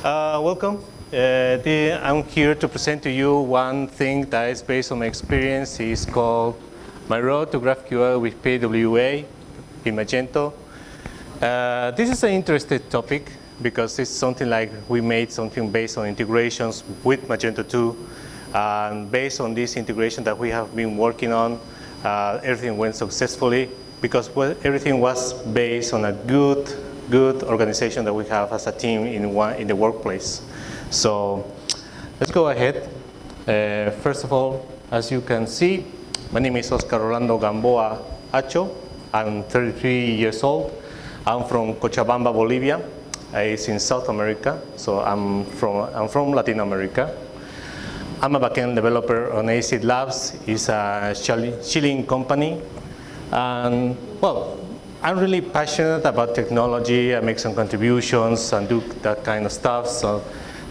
Welcome. I'm here to present to you one thing that is based on my experience. It's called My Road to GraphQL with PWA in Magento. This is an interesting topic because it's something like we made something based on integrations with Magento 2. And based on this integration that we have been working on, everything went successfully because everything was based on a good organization that we have as a team in the workplace. So let's go ahead. First of all, as you can see, my name is Oscar Rolando Gamboa Acho. I'm 33 years old. I'm from Cochabamba, Bolivia. It's in South America, so I'm from Latin America. I'm a backend developer on Acid Labs. It's a Chilean company. And well, I'm really passionate about technology. I make some contributions and do that kind of stuff. So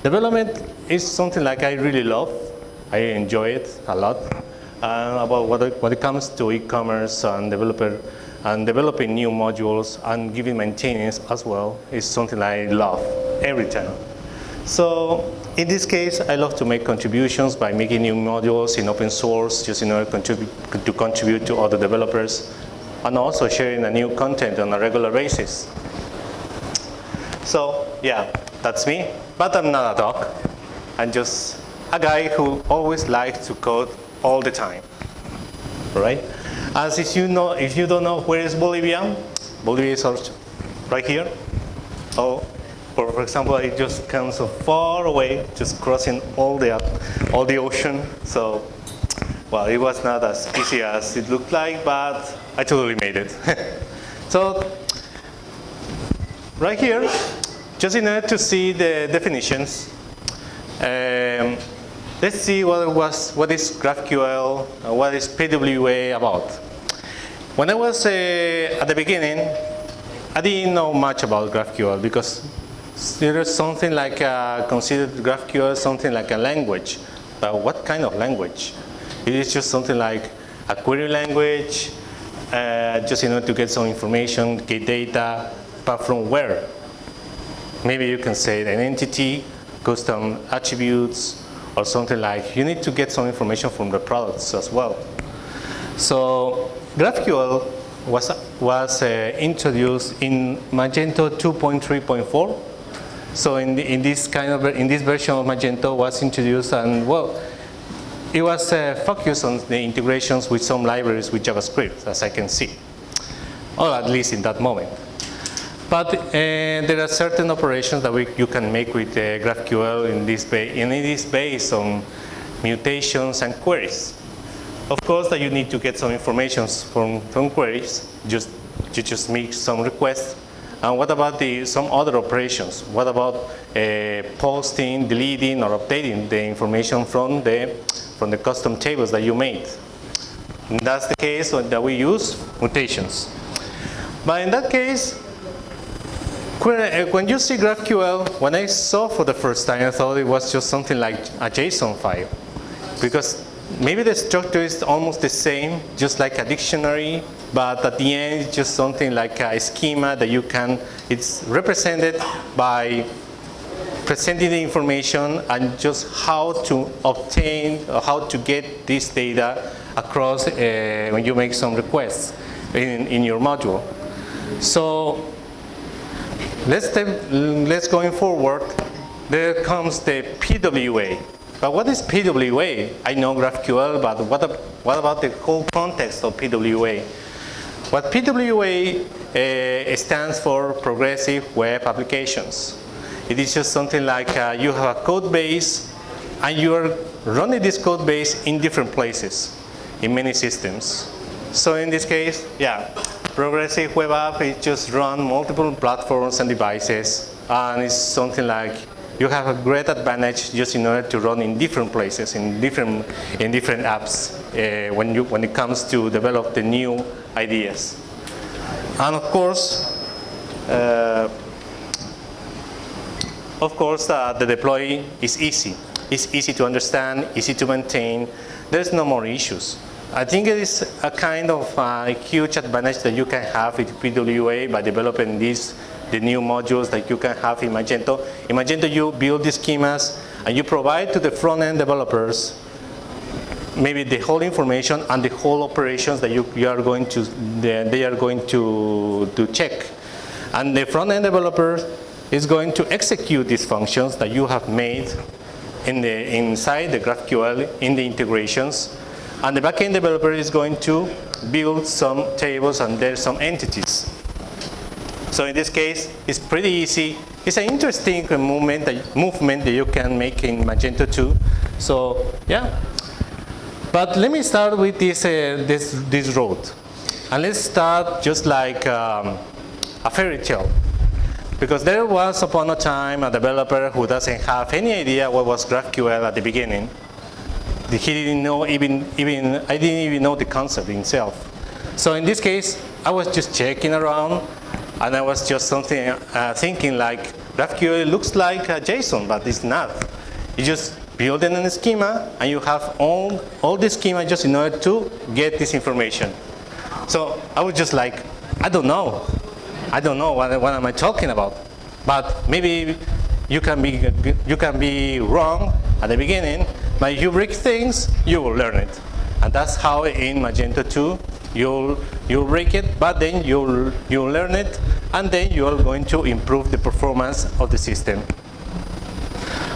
development is something like I really love. I enjoy it a lot. About when it comes to e-commerce and developing new modules and giving maintenance as well is something I love every time. So in this case, I love to make contributions by making new modules in open source, just in order to contribute to other developers, and also sharing a new content on a regular basis. So yeah, that's me, but I'm not a dog. I'm just a guy who always likes to code all the time, right? As if you don't know where is Bolivia, Bolivia is also right here. Oh, for example, it just comes so far away, just crossing all the ocean. So, well, it was not as easy as it looked like, but I totally made it. So, right here, just in order to see the definitions, let's see what is GraphQL and what is PWA about. When I was at the beginning, I didn't know much about GraphQL because there is something like considered GraphQL something like a language. But what kind of language? It is just something like a query language, just in order to get some information, get data, but from where? Maybe you can say an entity, custom attributes, or something like you need to get some information from the products as well. So GraphQL was introduced in Magento 2.3.4. So in this version of Magento was introduced, and well, it was focused on the integrations with some libraries with JavaScript, as I can see, or at least in that moment. But there are certain operations that you can make with GraphQL and it is based on mutations and queries. Of course, that you need to get some information from queries. You just make some requests. And what about some other operations? What about posting, deleting, or updating the information from the custom tables that you made? And that's the case that we use mutations. But in that case, when you see GraphQL, when I saw for the first time, I thought it was just something like a JSON file. Because maybe the structure is almost the same, just like a dictionary, but at the end, it's just something like a schema that it's represented by presenting the information and just how to obtain, or how to get this data across when you make some requests in your module. So let's going forward. There comes the PWA. But what is PWA? I know GraphQL, but what about the whole context of PWA? What PWA stands for Progressive Web Applications. It is just something like you have a code base, and you are running this code base in different places, in many systems. So in this case, yeah, Progressive Web App is just run multiple platforms and devices, and it's something like you have a great advantage just in order to run in different places, in different apps when it comes to develop the new ideas. And of course, the deploy is easy. It's easy to understand, easy to maintain. There's no more issues. I think it is a kind of huge advantage that you can have with PWA by developing the new modules that you can have in Magento. In Magento, you build the schemas and you provide to the front-end developers maybe the whole information and the whole operations that they are going to check. And the front-end developer is going to execute these functions that you have made inside the GraphQL in the integrations. And the backend developer is going to build some tables and there's some entities. So in this case, it's pretty easy. It's an interesting movement that you can make in Magento 2. So yeah. But let me start with this road. And let's start just like a fairy tale. Because there was upon a time a developer who doesn't have any idea what was GraphQL at the beginning. He didn't know I didn't even know the concept itself. So in this case, I was just checking around and I was just thinking like GraphQL looks like a JSON, but it's not. You just build in a schema and you have all the schema just in order to get this information. So I was just like, I don't know what am I talking about. But maybe you can be wrong at the beginning, but if you break things, you will learn it. And that's how in Magento 2, you'll break it, but then you'll learn it, and then you're going to improve the performance of the system.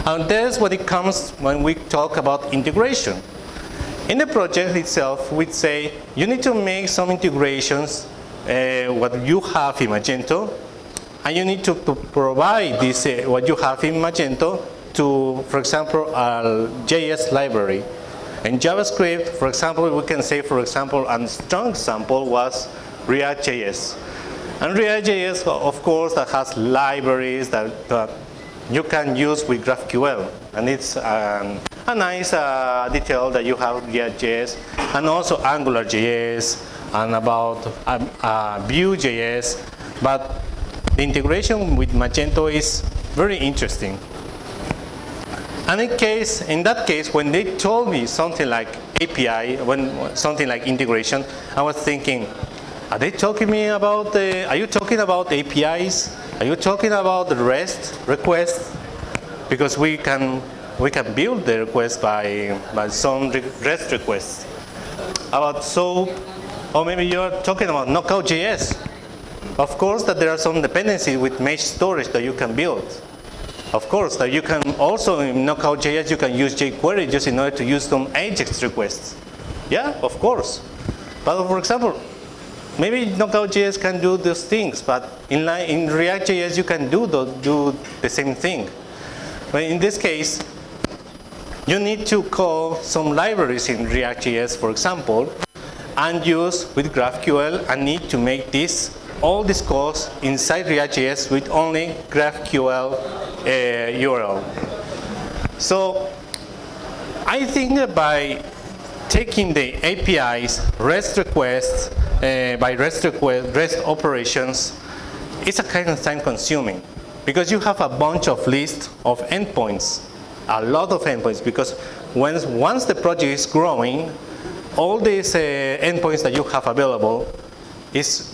And that's what it comes when we talk about integration. In the project itself, we'd say you need to make some integrations what you have in Magento, and you need to provide this what you have in Magento to, for example, a JS library. In JavaScript, for example, we can say, for example, a strong example was React.js. And React.js, of course, that has libraries that you can use with GraphQL. And it's a nice detail that you have React.js, and also AngularJS, and about Vue.js. But the integration with Magento is very interesting. And in that case, when they told me something like API, something like integration, I was thinking, are you talking about APIs? Are you talking about the REST requests? Because we can build the request by some REST requests. About SOAP, or maybe you're talking about Knockout.js. Of course that there are some dependencies with mesh storage that you can build. Of course that you can also in Knockout.js you can use jQuery just in order to use some AJAX requests. Yeah, of course. But for example, maybe Knockout.js can do those things, but in React.js you can do the same thing. But in this case, you need to call some libraries in React.js, for example, and use with GraphQL and need to make all these calls inside React.js with only GraphQL URL. So I think that by taking the APIs, REST requests, by REST operations, it's a kind of time consuming because you have a bunch of lists of endpoints, a lot of endpoints, because once the project is growing, all these endpoints that you have available is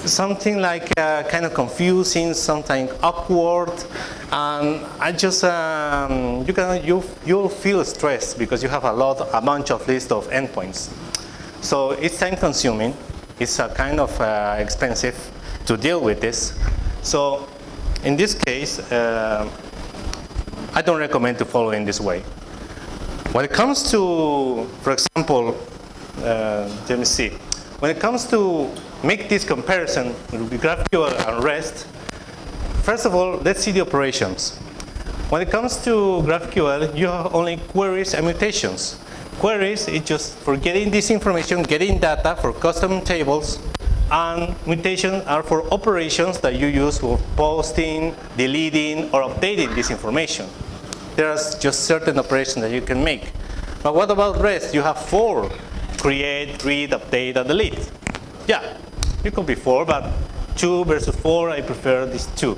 something like kind of confusing, something awkward, and you'll feel stressed because you have a bunch of list of endpoints. So it's time consuming. It's a kind of expensive to deal with this. So in this case, I don't recommend to follow in this way. When it comes to, for example, let me see. When it comes to make this comparison with GraphQL and REST, first of all, let's see the operations. When it comes to GraphQL, you have only queries and mutations. Queries is just for getting this information, getting data for custom tables, and mutations are for operations that you use for posting, deleting, or updating this information. There are just certain operations that you can make. But what about REST? You have 4. Create, read, update, and delete. Yeah, it could be 4, but 2 versus 4, I prefer these 2.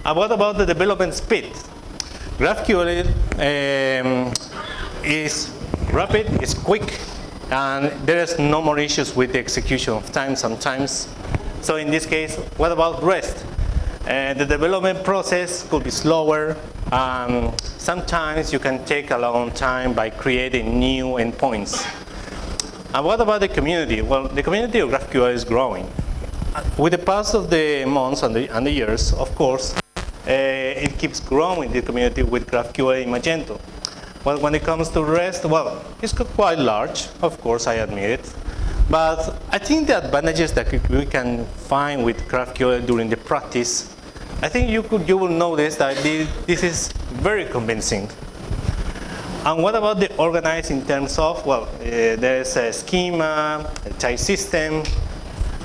And what about the development speed? GraphQL is rapid, it's quick, and there's no more issues with the execution of time sometimes. So in this case, what about REST? The development process could be slower. Sometimes you can take a long time by creating new endpoints. And what about the community? Well, the community of GraphQL is growing. With the pass of the months and the years, of course, it keeps growing, the community with GraphQL in Magento. Well, when it comes to REST, well, it's quite large, of course, I admit it. But I think the advantages that we can find with GraphQL during the practice, I think you will notice that this is very convincing. And what about the organized in terms of, well, there's a schema, a type system,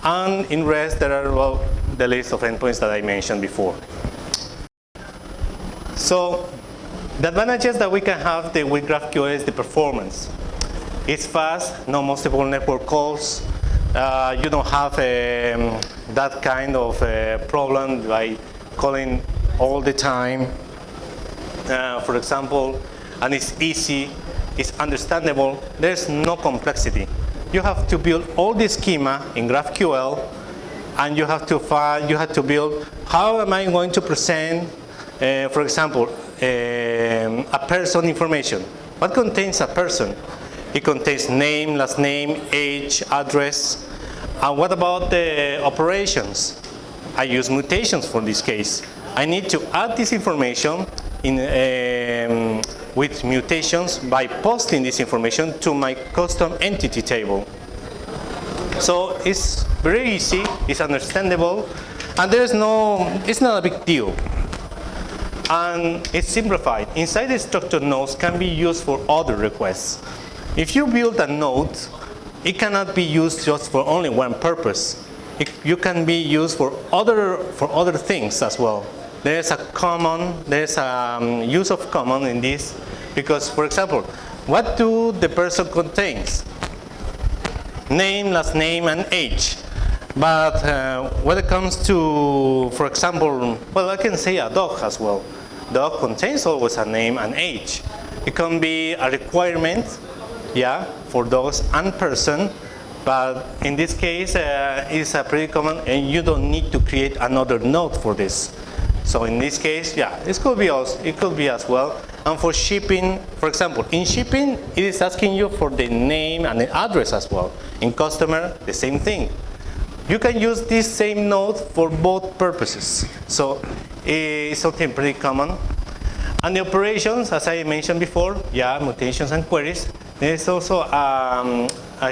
and in REST there are, well, the list of endpoints that I mentioned before. So the advantages that we can have with GraphQL is the performance. It's fast, no multiple network calls. You don't have that kind of problem by calling all the time. For example, and it's easy, it's understandable, there's no complexity. You have to build all the schema in GraphQL, and you have to build, how am I going to present, for example, a person information. What contains a person? It contains name, last name, age, address. And what about the operations? I use mutations for this case. I need to add this information with mutations by posting this information to my custom entity table. So it's very easy, it's understandable, and it's not a big deal. And it's simplified. Inside the structured nodes can be used for other requests. If you build a node, it cannot be used just for only one purpose. You can be used for other things as well. There's a use of common in this, because, for example, what do the person contains? Name, last name, and age. But when it comes to, for example, well, I can say a dog as well. Dog contains always a name and age. It can be a requirement, yeah, for dogs and person, but in this case, it's a pretty common, and you don't need to create another node for this. So in this case, yeah, it could be as well. And for shipping, for example, in shipping, it is asking you for the name and the address as well. In customer, the same thing. You can use this same node for both purposes. So it's something pretty common. And the operations, as I mentioned before, yeah, mutations and queries, there's also a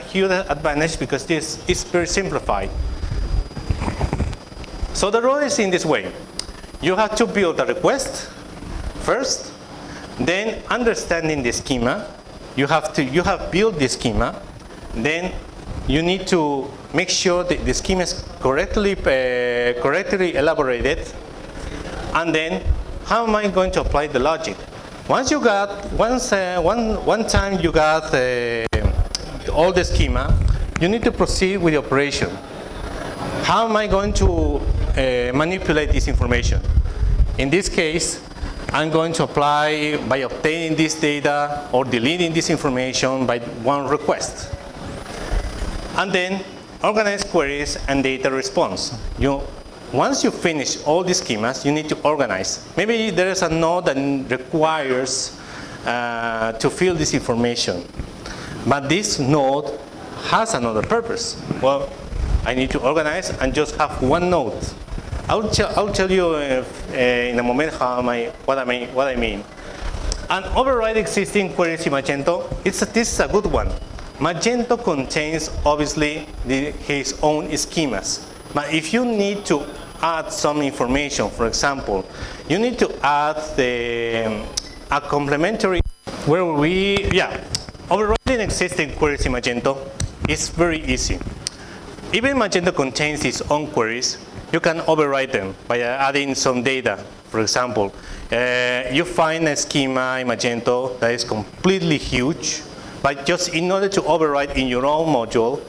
huge advantage because this is very simplified. So the role is in this way. You have to build a request first, then understanding the schema. You have built the schema, then you need to make sure that the schema is correctly elaborated, and then how am I going to apply the logic? One time you got all the schema, you need to proceed with the operation. How am I going to manipulate this information? In this case, I'm going to apply by obtaining this data or deleting this information by one request. And then organize queries and data response. Once you finish all the schemas, you need to organize. Maybe there is a node that requires to fill this information, but this node has another purpose. Well, I need to organize and just have one node. I'll tell you in a moment what I mean. And override existing queries in Magento, this is a good one. Magento contains, obviously, his own schemas. But if you need to add some information, for example, you need to add a complementary where overriding existing queries in Magento is very easy. Even Magento contains its own queries. You can override them by adding some data. For example, you find a schema in Magento that is completely huge, but just in order to override in your own module,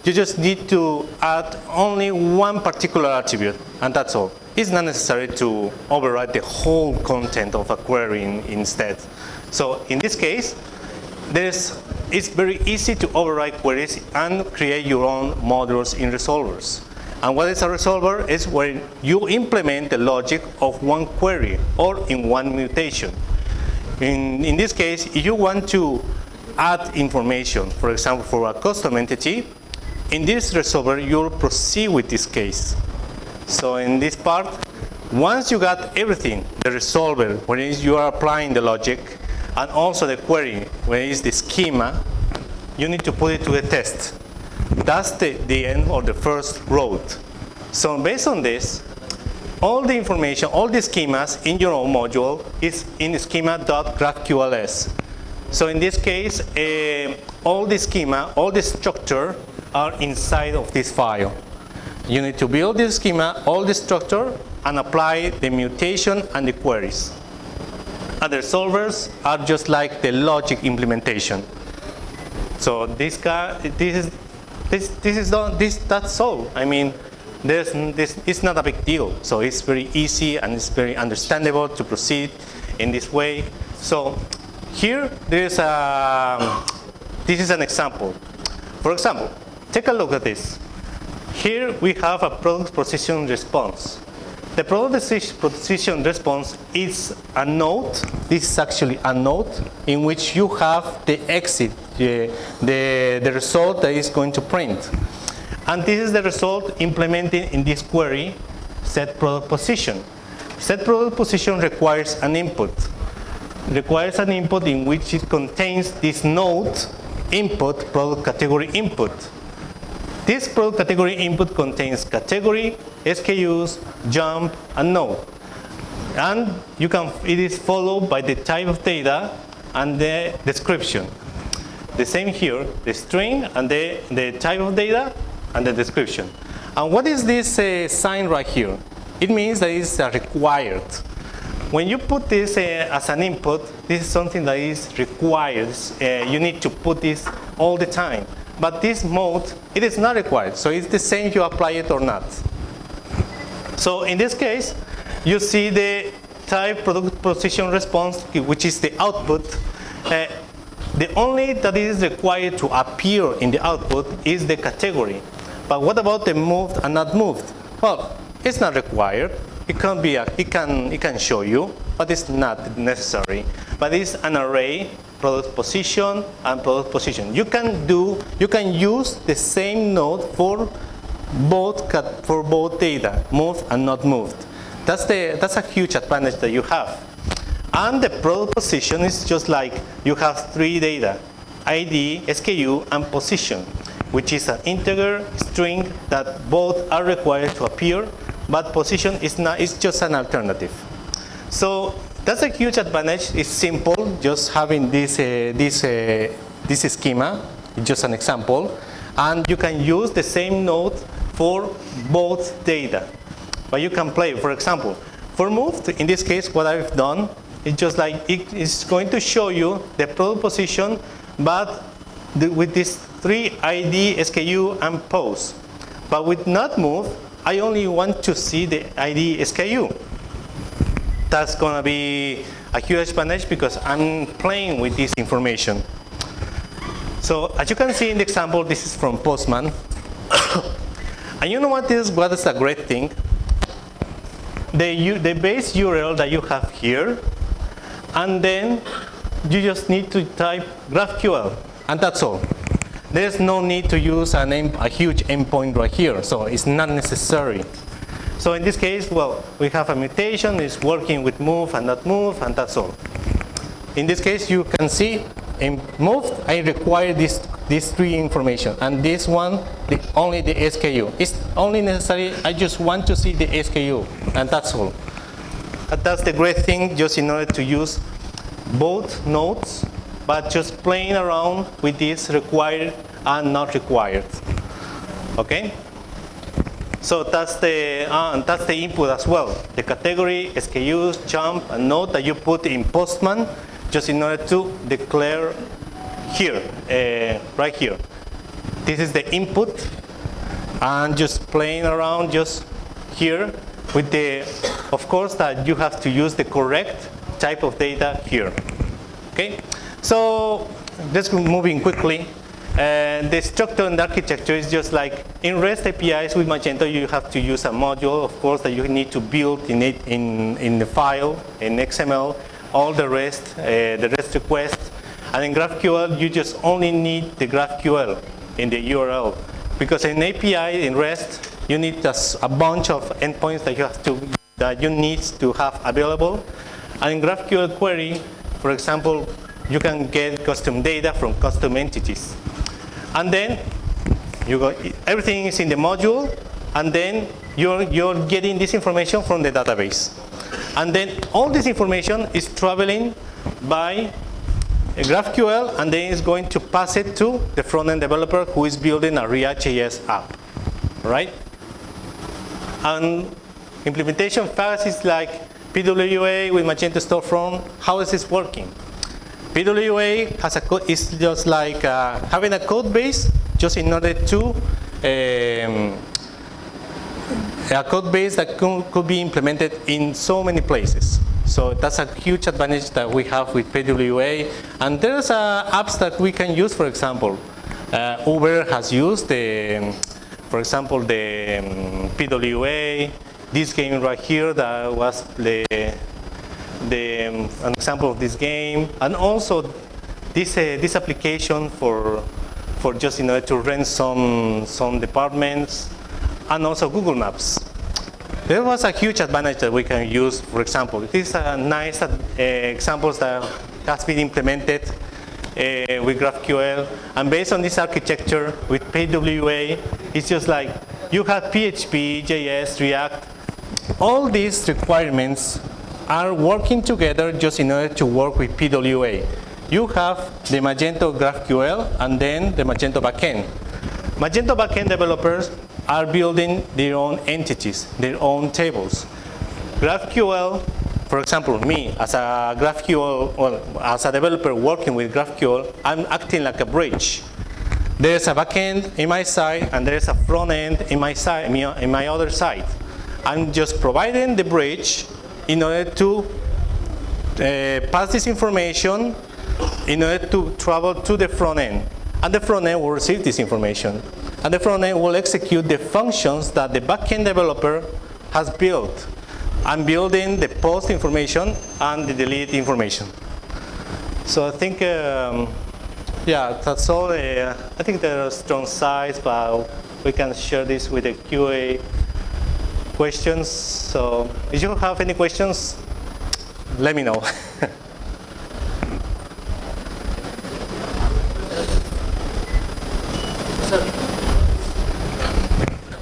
you just need to add only one particular attribute, and that's all. It's not necessary to override the whole content of a query instead. So in this case, it's very easy to override queries and create your own modules in resolvers. And what is a resolver? Is where you implement the logic of one query or in one mutation. In this case, if you want to add information, for example, for a custom entity, in this resolver, you'll proceed with this case. So in this part, once you got everything, the resolver, when you are applying the logic, and also the query, where is the schema, you need to put it to the test. That's the end of the first road. So based on this, all the information, all the schemas in your own module is in schema.graphqls. So in this case, all the schema, all the structure are inside of this file. You need to build the schema, all the structure, and apply the mutation and the queries. Other solvers are just like the logic implementation. So that's all. I mean, it's not a big deal. So it's very easy and it's very understandable to proceed in this way. So here this is an example. For example, take a look at this. Here we have a product position response. The product position response is a node. This is actually a node in which you have the exit, the result that is going to print. And this is the result implemented in this query, set product position. Set product position requires an input. Requires an input in which it contains this node input, product category input. This product category input contains category, SKUs, jump, and node. And it is followed by the type of data and the description. The same here, the string and the type of data and the description. And what is this sign right here? It means that it's required. When you put this as an input, this is something that is required. You need to put this all the time. But this mode, it is not required. So it's the same if you apply it or not. So in this case, you see the type product position response, which is the output. The only that is required to appear in the output is the category. But what about the moved and not moved? Well, it's not required. It can show you, but it's not necessary. But it's an array, product position and product position. You can use the same node for both data, moved and not moved. That's a huge advantage that you have. And the product position is just like you have three data: ID, SKU, and position, which is an integer string that both are required to appear, but position is not. It's just an alternative. So that's a huge advantage. It's simple, just having this schema. It's just an example, and you can use the same node for both data. But you can play, for example, for moved. In this case, what I've done is just like it's going to show you the product position, but with these three ID, SKU, and pose. But with not move, I only want to see the ID, SKU. That's going to be a huge advantage because I'm playing with this information. So as you can see in the example, this is from Postman. And you know what is a great thing? The base URL that you have here, and then you just need to type GraphQL, and that's all. There's no need to use a huge endpoint right here, so it's not necessary. So in this case, well, we have a mutation, it's working with move and not move, and that's all. In this case, you can see in move, I require these three information, and this one, only the SKU. It's only necessary, I just want to see the SKU, and that's all. That's the great thing, just in order to use both nodes, but just playing around with this required and not required. Okay? So that's the input as well. The category, SKUs, jump, and node that you put in Postman, just in order to declare here, right here. This is the input, and just playing around just here with of course, that you have to use the correct type of data here. Okay? So just moving quickly. The structure and architecture is just like in REST APIs with Magento, you have to use a module, of course, that you need to build in the file, in XML, all the REST requests. And in GraphQL, you just only need the GraphQL in the URL. Because in API, in REST, you need a bunch of endpoints that you need to have available. And in GraphQL query, for example, you can get custom data from custom entities. And then everything is in the module, and then you're getting this information from the database. And then all this information is traveling by GraphQL, and then it's going to pass it to the front-end developer who is building a React.js app, right? And implementation phase is like PWA with Magento Storefront. How is this working? PWA has is just like having a code base, just in order to a code base that could be implemented in so many places. So that's a huge advantage that we have with PWA. And there's apps that we can use, for example. Uber has used, for example, the PWA. This game right here that was an example of this game, and also this application for just in order to rent some departments, and also Google Maps. There was a huge advantage that we can use. For example, these are nice examples that has been implemented with GraphQL, and based on this architecture with PWA, it's just like you have PHP, JS, React. All these requirements are working together just in order to work with PWA. You have the Magento GraphQL and then the Magento backend. Magento backend developers are building their own entities, their own tables. GraphQL, for example, me as a GraphQL, or as a developer working with GraphQL, I'm acting like a bridge. There's a backend in my side and there's a front end in my side, in my other side. I'm just providing the bridge in order to pass this information in order to travel to the front end. And the front end will receive this information. And the front end will execute the functions that the backend developer has built. I'm building the post information and the delete information. So I think, yeah, that's all. I think there are strong sides, but we can share this with the QA questions. So if you have any questions, let me know.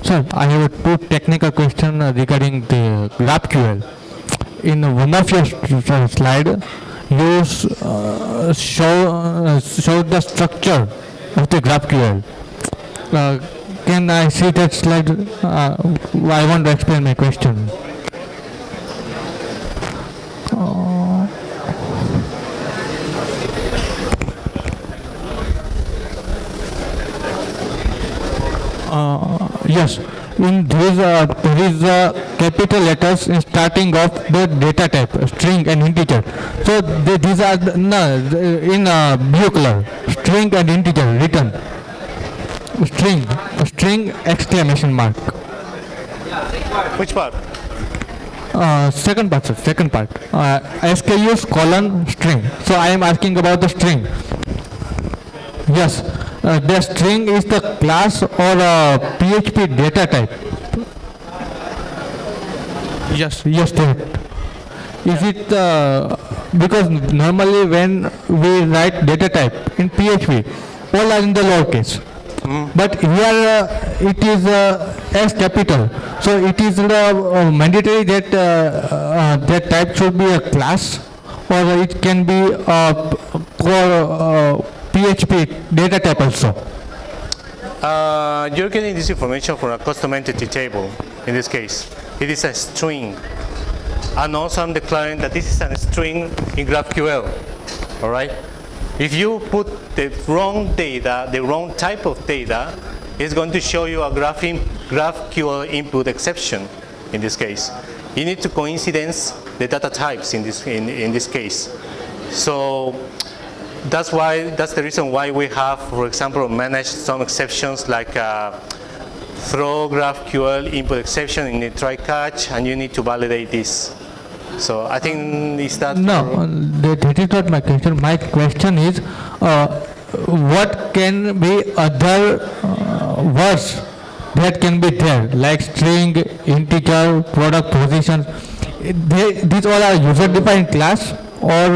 Sir, I have two technical questions regarding the GraphQL. In one of your slides, you show the structure of the GraphQL. Can I see that slide? I want to explain my question. Yes, in this there is capital letters in starting of the data type, string and integer. So these are in blue color, string and integer written. String exclamation mark. Which part? Second part, sir. Second part. SKUs colon string. So I am asking about the string. Yes. The string is the class or PHP data type. Yes, that. Is it because normally when we write data type in PHP, all are in the lowercase. But here it is S capital. So it is mandatory that that type should be a class, or it can be PHP data type also. You're getting this information from a custom entity table. In this case, it is a string, and also I'm declaring that this is a string in GraphQL. All right. If you put the wrong data, the wrong type of data, it's going to show you a GraphQL input exception. In this case, you need to coincidence the data types in this case. So that's the reason why we have, for example, managed some exceptions like throw GraphQL input exception in the try catch, and you need to validate this. So I think is that No, that is not my question. My question is, what can be other words that can be there, like string, integer, product positions? These all are user-defined class or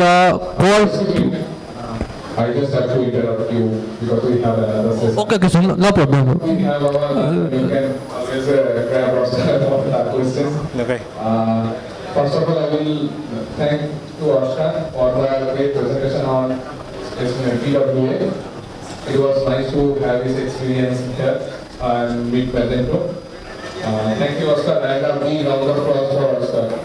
core. I just have to interrupt you because we have another session. Okay, so no problem. We have you can always grab our questions. okay. First of all, I will thank to Oscar for the great presentation on PWA. It was nice to have his experience here and Meet Magento. Thank you, Oscar, and a big round of applause for Oscar.